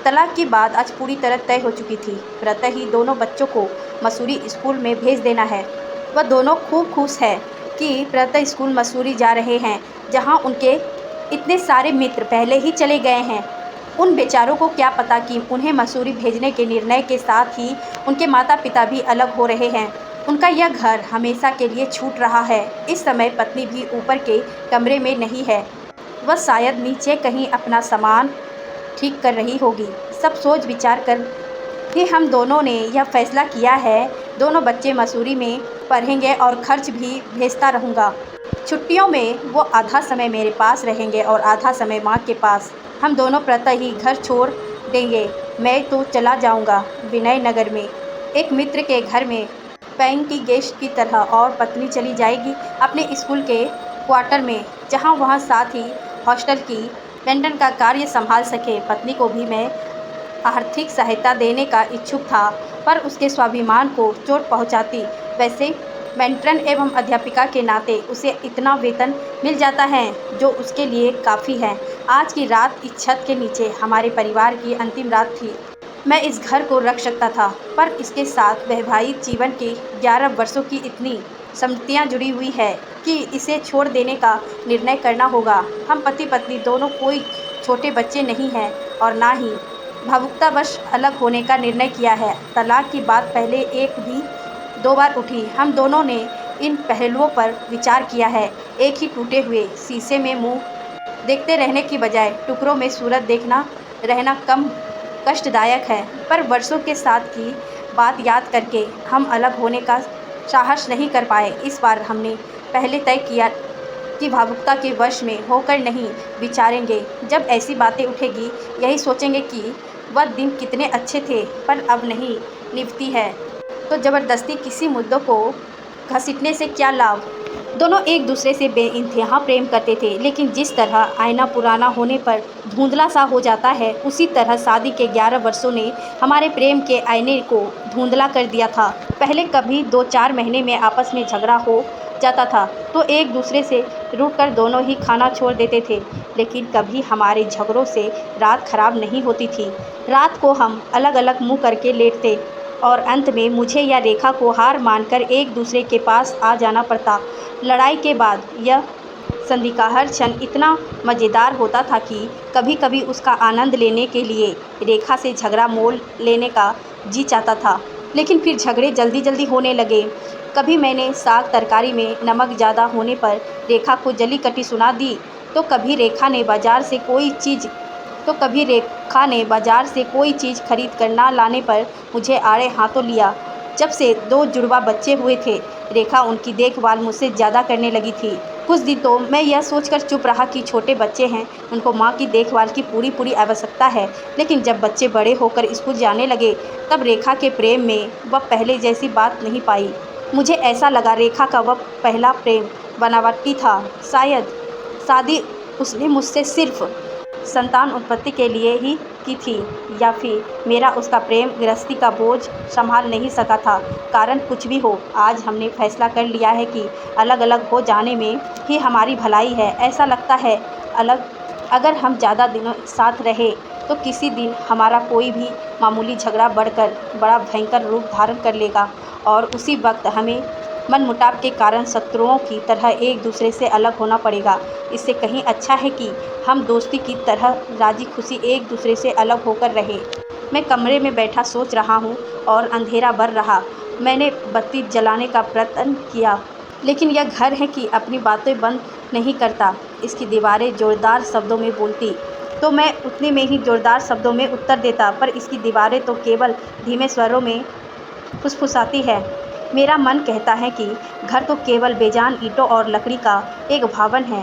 तलाक की बात आज पूरी तरह तय हो चुकी थी। प्रातः ही दोनों बच्चों को मसूरी स्कूल में भेज देना है। वह दोनों खूब खुश है कि प्रातः स्कूल मसूरी जा रहे हैं, जहां उनके इतने सारे मित्र पहले ही चले गए हैं। उन बेचारों को क्या पता कि उन्हें मसूरी भेजने के निर्णय के साथ ही उनके माता पिता भी अलग हो रहे हैं। उनका यह घर हमेशा के लिए छूट रहा है। इस समय पत्नी भी ऊपर के कमरे में नहीं है, वह शायद नीचे कहीं अपना सामान ठीक कर रही होगी। सब सोच विचार कर ही हम दोनों ने यह फैसला किया है, दोनों बच्चे मसूरी में पढ़ेंगे और खर्च भी भेजता रहूँगा। छुट्टियों में वो आधा समय मेरे पास रहेंगे और आधा समय माँ के पास। हम दोनों प्रातः ही घर छोड़ देंगे। मैं तो चला जाऊँगा विनय नगर में एक मित्र के घर में पैंग की गेस्ट की तरह, और पत्नी चली जाएगी अपने स्कूल के क्वार्टर में, जहाँ वहाँ साथ ही हॉस्टल की मेंटेन का कार्य संभाल सके। पत्नी को भी मैं आर्थिक सहायता देने का इच्छुक था, पर उसके स्वाभिमान को चोट पहुंचाती। वैसे मेंटन एवं अध्यापिका के नाते उसे इतना वेतन मिल जाता है जो उसके लिए काफ़ी है। आज की रात इस छत के नीचे हमारे परिवार की अंतिम रात थी। मैं इस घर को रख सकता था, पर इसके साथ वैवाहिक जीवन के 11 वर्षों की इतनी स्मृतियाँ जुड़ी हुई है कि इसे छोड़ देने का निर्णय करना होगा। हम पति पत्नी दोनों कोई छोटे बच्चे नहीं हैं और ना ही भावुकतावश अलग होने का निर्णय किया है। तलाक की बात पहले एक भी 2 बार उठी। हम दोनों ने इन पहलुओं पर विचार किया है। एक ही टूटे हुए शीशे में मुंह देखते रहने की बजाय टुकड़ों में सूरत देखना रहना कम कष्टदायक है, पर वर्षों के साथ की बात याद करके हम अलग होने का साहस नहीं कर पाए। इस बार हमने पहले तय किया कि भावुकता के वश में होकर नहीं विचारेंगे। जब ऐसी बातें उठेगी यही सोचेंगे कि वह दिन कितने अच्छे थे, पर अब नहीं निभती है तो ज़बरदस्ती किसी मुद्दों को घसीटने से क्या लाभ। दोनों एक दूसरे से बेइंतहा प्रेम करते थे, लेकिन जिस तरह आईना पुराना होने पर धुंधला सा हो जाता है, उसी तरह शादी के 11 वर्षों ने हमारे प्रेम के आईने को धुंधला कर दिया था। पहले कभी 2-4 महीने में आपस में झगड़ा हो जाता था तो एक दूसरे से रूठकर दोनों ही खाना छोड़ देते थे, लेकिन कभी हमारे झगड़ों से रात खराब नहीं होती थी। रात को हम अलग अलग मुँह करके लेटते और अंत में मुझे या रेखा को हार मानकर एक दूसरे के पास आ जाना पड़ता। लड़ाई के बाद यह संधि का हर क्षण इतना मज़ेदार होता था कि कभी कभी उसका आनंद लेने के लिए रेखा से झगड़ा मोल लेने का जी चाहता था, लेकिन फिर झगड़े जल्दी जल्दी होने लगे। कभी मैंने साग तरकारी में नमक ज़्यादा होने पर रेखा को जली कटी सुना दी, तो कभी रेखा ने बाज़ार से कोई चीज़ खरीद कर ना लाने पर मुझे आड़े हाथों लिया। जब से 2 जुड़वा बच्चे हुए थे, रेखा उनकी देखभाल मुझसे ज़्यादा करने लगी थी। कुछ दिन तो मैं यह सोचकर चुप रहा कि छोटे बच्चे हैं, उनको माँ की देखभाल की पूरी आवश्यकता है, लेकिन जब बच्चे बड़े होकर स्कूल जाने लगे तब रेखा के प्रेम में वह पहले जैसी बात नहीं पाई। मुझे ऐसा लगा रेखा का वह पहला प्रेम बनावटी था। शायद शादी उसने मुझसे सिर्फ संतान उत्पत्ति के लिए ही की थी, या फिर मेरा उसका प्रेम गृहस्थी का बोझ संभाल नहीं सका था। कारण कुछ भी हो, आज हमने फैसला कर लिया है कि अलग अलग हो जाने में ही हमारी भलाई है। ऐसा लगता है अगर हम ज़्यादा दिनों साथ रहे तो किसी दिन हमारा कोई भी मामूली झगड़ा बढ़कर बड़ा भयंकर रूप धारण कर लेगा, और उसी वक्त हमें मनमुटाव के कारण शत्रुओं की तरह एक दूसरे से अलग होना पड़ेगा। इससे कहीं अच्छा है कि हम दोस्ती की तरह राजी खुशी एक दूसरे से अलग होकर रहें। मैं कमरे में बैठा सोच रहा हूँ और अंधेरा बढ़ रहा। मैंने बत्ती जलाने का प्रयत्न किया, लेकिन यह घर है कि अपनी बातें बंद नहीं करता। इसकी दीवारें ज़ोरदार शब्दों में बोलती तो मैं उतने में ही ज़ोरदार शब्दों में उत्तर देता, पर इसकी दीवारें तो केवल धीमे स्वरों में फुसफुसाती है। मेरा मन कहता है कि घर तो केवल बेजान ईंटों और लकड़ी का एक भवन है,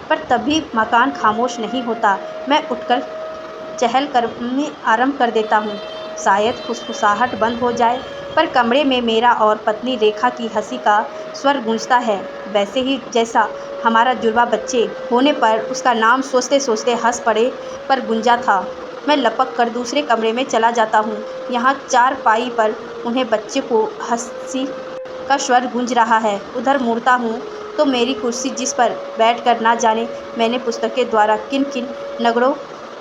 पर तब भी मकान खामोश नहीं होता। मैं उठकर चहल करनी आरंभ कर देता हूँ। शायद फुसफुसाहट बंद हो जाए, पर कमरे में मेरा और पत्नी रेखा की हंसी का स्वर गूंजता है, वैसे ही जैसा हमारा जुड़वा बच्चे होने पर उसका नाम सोचते सोचते हंस पड़े पर गूंजा था। मैं लपक कर दूसरे कमरे में चला जाता हूँ। यहाँ चारपाई पर उन्हें बच्चे को हंसी का स्वर गूंज रहा है। उधर मुड़ता हूँ तो मेरी कुर्सी, जिस पर बैठकर ना जाने मैंने पुस्तकें द्वारा किन किन नगरों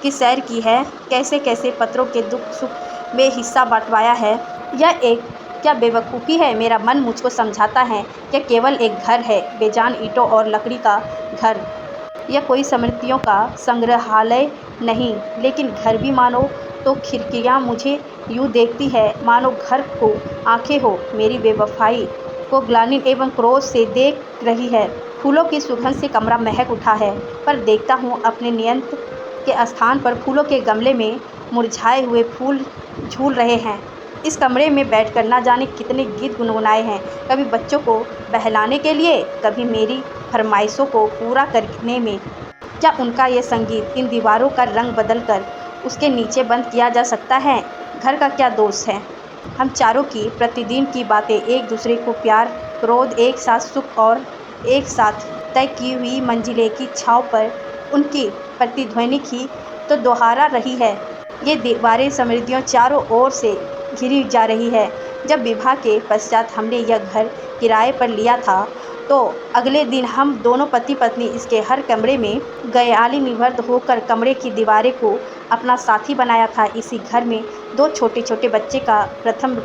की सैर की है, कैसे कैसे पत्रों के दुख सुख में हिस्सा बंटवाया है। यह एक क्या बेवकूफ़ी है। मेरा मन मुझको समझाता है कि केवल एक घर है, बेजान ईंटों और लकड़ी का घर। यह कोई स्मृतियों का संग्रहालय नहीं, लेकिन घर भी मानो तो खिड़कियाँ मुझे यूँ देखती है मानो घर को आंखें हो मेरी बेवफाई को ग्लानि एवं क्रोध से देख रही है। फूलों की सुगंध से कमरा महक उठा है, पर देखता हूँ अपने नियंत्र के स्थान पर फूलों के गमले में मुरझाए हुए फूल झूल रहे हैं। इस कमरे में बैठकर ना जाने कितने गीत गुनगुनाए हैं, कभी बच्चों को बहलाने के लिए, कभी मेरी फरमाइशों को पूरा करने में। क्या उनका ये संगीत इन दीवारों का रंग बदलकर उसके नीचे बंद किया जा सकता है? घर का क्या दोष है? हम चारों की प्रतिदिन की बातें, एक दूसरे को प्यार, क्रोध, एक साथ सुख और एक साथ तय की हुई मंजिलें की छाँव पर उनकी प्रतिध्वनि ही तो दोहरा रही है। ये दीवारें समृद्धियों चारों ओर से घिरी जा रही है। जब विवाह के पश्चात हमने यह घर किराए पर लिया था, तो अगले दिन हम दोनों पति पत्नी इसके हर कमरे में गयाली निवृत्त होकर कमरे की दीवारें को अपना साथी बनाया था। इसी घर में 2 छोटे छोटे बच्चे का प्रथम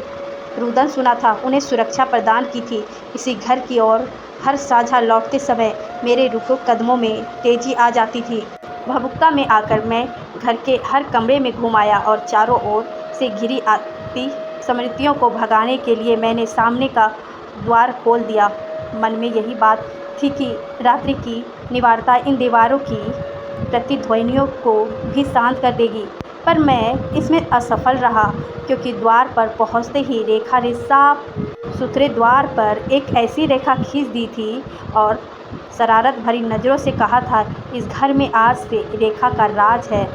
रुदन सुना था, उन्हें सुरक्षा प्रदान की थी। इसी घर की ओर हर साझा लौटते समय मेरे रुके कदमों में तेजी आ जाती थी। भभुक्ता में आकर मैं घर के हर कमरे में घूम आया और चारों ओर से घिरी आती स्मृतियों को भगाने के लिए मैंने सामने का द्वार खोल दिया। मन में यही बात थी कि रात्रि की निवारता इन दीवारों की प्रतिध्वनियों को भी शांत कर देगी, पर मैं इसमें असफल रहा, क्योंकि द्वार पर पहुंचते ही रेखा ने साफ सुथरे द्वार पर एक ऐसी रेखा खींच दी थी और शरारत भरी नज़रों से कहा था, इस घर में आज से रेखा का राज है।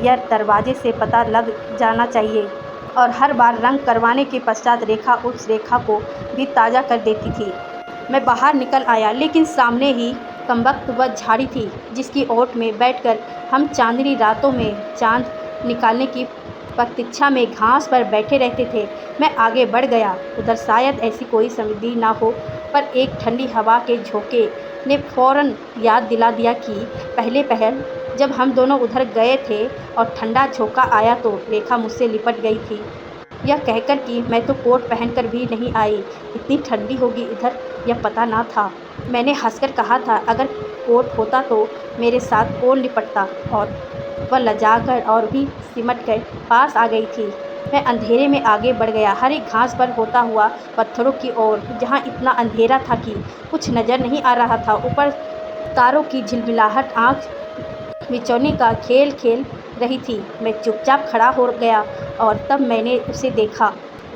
यह दरवाजे से पता लग जाना चाहिए। और हर बार रंग करवाने के पश्चात रेखा उस रेखा को भी ताज़ा कर देती थी। मैं बाहर निकल आया, लेकिन सामने ही कमबख्त वह झाड़ी थी जिसकी ओट में बैठकर हम चांदनी रातों में चांद निकालने की प्रतीक्षा में घास पर बैठे रहते थे। मैं आगे बढ़ गया। उधर शायद ऐसी कोई समृद्धि ना हो, पर एक ठंडी हवा के झोंके ने फौरन याद दिला दिया कि पहले पहल जब हम दोनों उधर गए थे और ठंडा झोंका आया तो रेखा मुझसे लिपट गई थी, यह कहकर कि मैं तो कोट पहनकर भी नहीं आई, इतनी ठंडी होगी इधर यह पता ना था। मैंने हंसकर कहा था, अगर कोट होता तो मेरे साथ कौन लिपटता, और वह लजाकर और भी सिमट कर पास आ गई थी। मैं अंधेरे में आगे बढ़ गया, हरी घास पर होता हुआ पत्थरों की ओर, जहाँ इतना अंधेरा था कि कुछ नज़र नहीं आ रहा था। ऊपर तारों की झिलमिलाहट आँख मिचौनी का खेल खेल रही थी। मैं चुपचाप खड़ा हो गया और तब मैंने उसे देखा।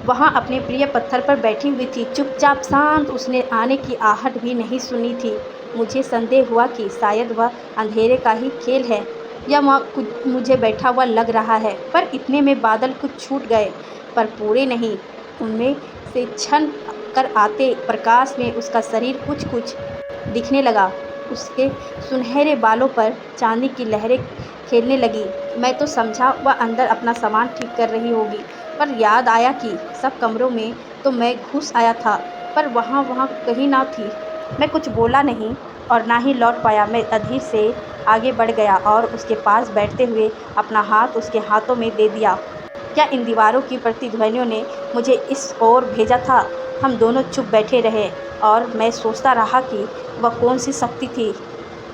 वहाँ अपने प्रिय पत्थर पर बैठी हुई थी, चुपचाप शांत। उसने आने की आहट भी नहीं सुनी थी। मुझे संदेह हुआ कि शायद वह अंधेरे का ही खेल है या वह कुछ मुझे बैठा हुआ लग रहा है। पर इतने में बादल कुछ छूट गए, पर पूरे नहीं। उनमें से छन कर आते प्रकाश में उसका शरीर कुछ कुछ दिखने लगा। उसके सुनहरे बालों पर चांदी की लहरें खेलने लगी। मैं तो समझा वह अंदर अपना सामान ठीक कर रही होगी, पर याद आया कि सब कमरों में तो मैं घुस आया था, पर वहाँ कहीं ना थी। मैं कुछ बोला नहीं और ना ही लौट पाया। मैं अधीर से आगे बढ़ गया और उसके पास बैठते हुए अपना हाथ उसके हाथों में दे दिया। क्या इन दीवारों की प्रतिध्वनियों ने मुझे इस ओर भेजा था? हम दोनों चुप बैठे रहे और मैं सोचता रहा कि वह कौन सी शक्ति थी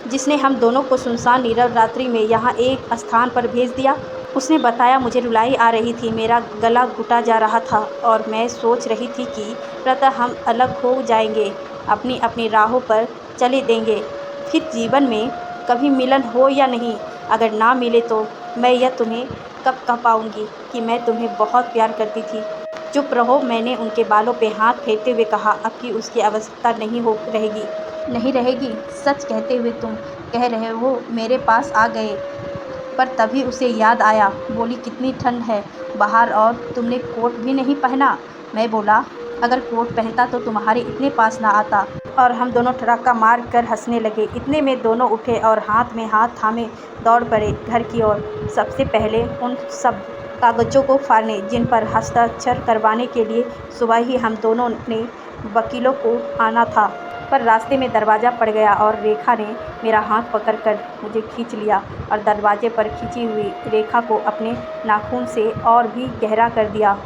जिसने हम दोनों को सुनसान नीरव रात्रि में यहाँ एक स्थान पर भेज दिया। उसने बताया, मुझे रुलाई आ रही थी, मेरा गला घुटा जा रहा था और मैं सोच रही थी कि प्रातः हम अलग हो जाएंगे, अपनी अपनी राहों पर चले देंगे, फिर जीवन में कभी मिलन हो या नहीं। अगर ना मिले तो मैं यह तुम्हें कब कह पाऊँगी कि मैं तुम्हें बहुत प्यार करती थी। चुप रहो, मैंने उनके बालों पे हाथ फेरते हुए कहा। अब की उसकी आवश्यकता नहीं रहेगी। सच कहते हुए तुम कह रहे हो मेरे पास आ गए। पर तभी उसे याद आया। बोली, कितनी ठंड है बाहर और तुमने कोट भी नहीं पहना। मैं बोला, अगर कोट पहनता तो तुम्हारे इतने पास ना आता। और हम दोनों ठराका मार कर हंसने लगे। इतने में दोनों उठे और हाथ में हाथ थामे दौड़ पड़े घर की ओर। सबसे पहले उन सब कागज़ों को फाड़ने जिन पर हस्ताक्षर करवाने के लिए सुबह ही हम दोनों ने वकीलों को आना था। पर रास्ते में दरवाज़ा पड़ गया और रेखा ने मेरा हाथ पकड़कर मुझे खींच लिया और दरवाजे पर खिंची हुई रेखा को अपने नाखून से और भी गहरा कर दिया।